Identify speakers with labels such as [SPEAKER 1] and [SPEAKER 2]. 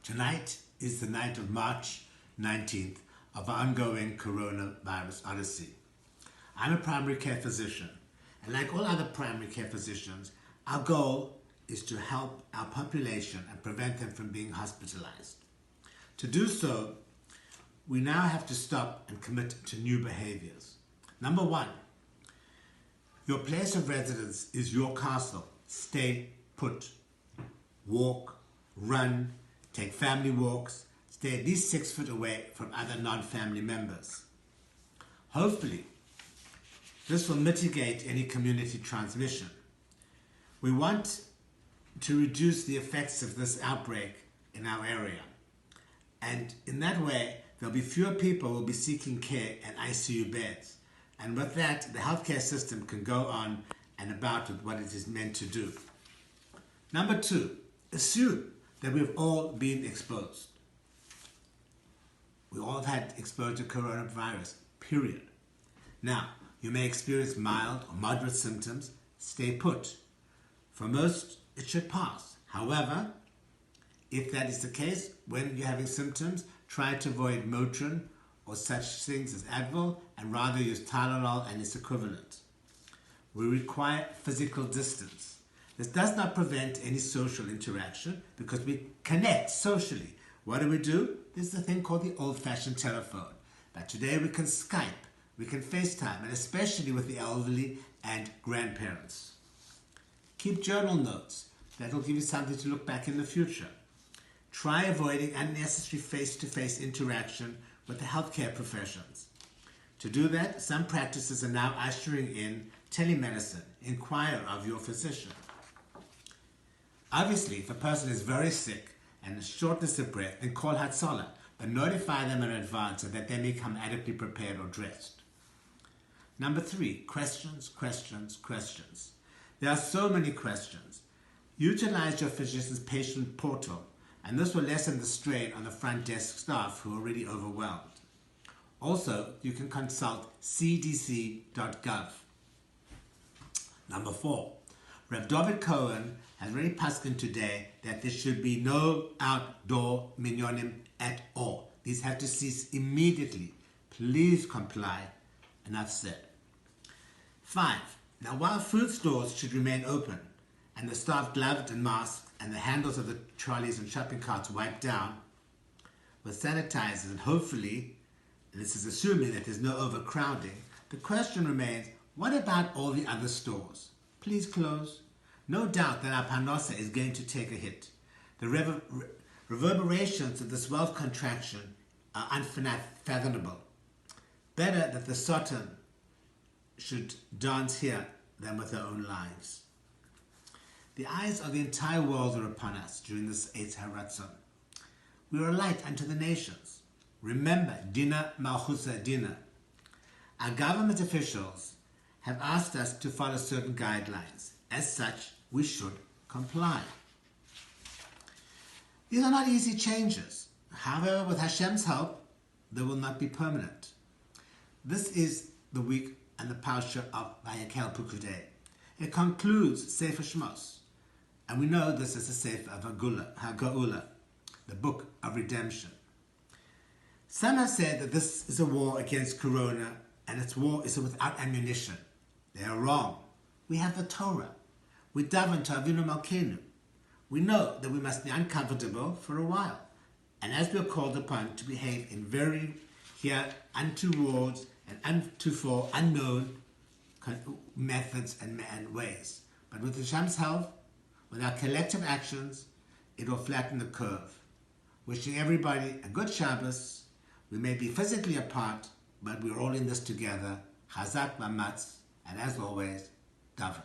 [SPEAKER 1] Tonight is the night of March 19th of our ongoing coronavirus odyssey. I'm a primary care physician, and like all other primary care physicians, our goal is to help our population and prevent them from being hospitalized. To do so, we now have to stop and commit to new behaviors. Number one, your place of residence is your castle. Stay put. Walk, run, take family walks, stay at least 6 feet away from other non-family members. Hopefully, this will mitigate any community transmission. We want to reduce the effects of this outbreak in our area. And in that way, there'll be fewer people who will be seeking care in ICU beds. And with that, the healthcare system can go on and about with what it is meant to do. Number two, assume that we've all been exposed. We all have had exposure to coronavirus, period. Now, you may experience mild or moderate symptoms. Stay put. For most, it should pass. However, if that is the case, when you're having symptoms, try to avoid Motrin or such things as Advil and rather use Tylenol and its equivalent. We require physical distance. This does not prevent any social interaction because we connect socially. What do? There's a thing called the old-fashioned telephone. But today we can Skype, we can FaceTime, and especially with the elderly and grandparents. Keep journal notes. That will give you something to look back in the future. Try avoiding unnecessary face-to-face interaction with the healthcare professions. To do that, some practices are now ushering in telemedicine. Inquire of your physician. Obviously, if a person is very sick and is shortness of breath, then call Hatzalah, but notify them in advance so that they may come adequately prepared or dressed. Number three, questions. There are so many questions. Utilize your physician's patient portal, and this will lessen the strain on the front desk staff who are already overwhelmed. Also, you can consult cdc.gov. Number four, Rev. David Cohen has already paskined today that there should be no outdoor minyanim at all. These have to cease immediately. Please comply. Enough said. 5. Now, while food stores should remain open and the staff gloved and masked and the handles of the trolleys and shopping carts wiped down with sanitizers, and hopefully, this is assuming that there's no overcrowding, the question remains, what about all the other stores? Please close. No doubt that our parnasa is going to take a hit. The reverberations of this wealth contraction are unfathomable. Better that the Satan should dance here than with their own lives. The eyes of the entire world are upon us during this Eitz Haratzon. We are a light unto the nations. Remember, Dina Malchusa Dina. Our government officials have asked us to follow certain guidelines. As such, we should comply. These are not easy changes. However, with Hashem's help, they will not be permanent. This is the week and the parsha of Vayakel Pukudei. It concludes Sefer Shmos, and we know this is the Sefer of Haga'ula, the book of redemption. Some have said that this is a war against Corona, and its war is without ammunition. They are wrong. We have the Torah. We daven to Avinu Malkeinu. We know that we must be uncomfortable for a while, and as we are called upon to behave in very here untowards and untoward unknown methods and ways. But with Hashem's help, with our collective actions, it will flatten the curve. Wishing everybody a good Shabbos. We may be physically apart, but we're all in this together. Chazak Mamatz, and as always, daven.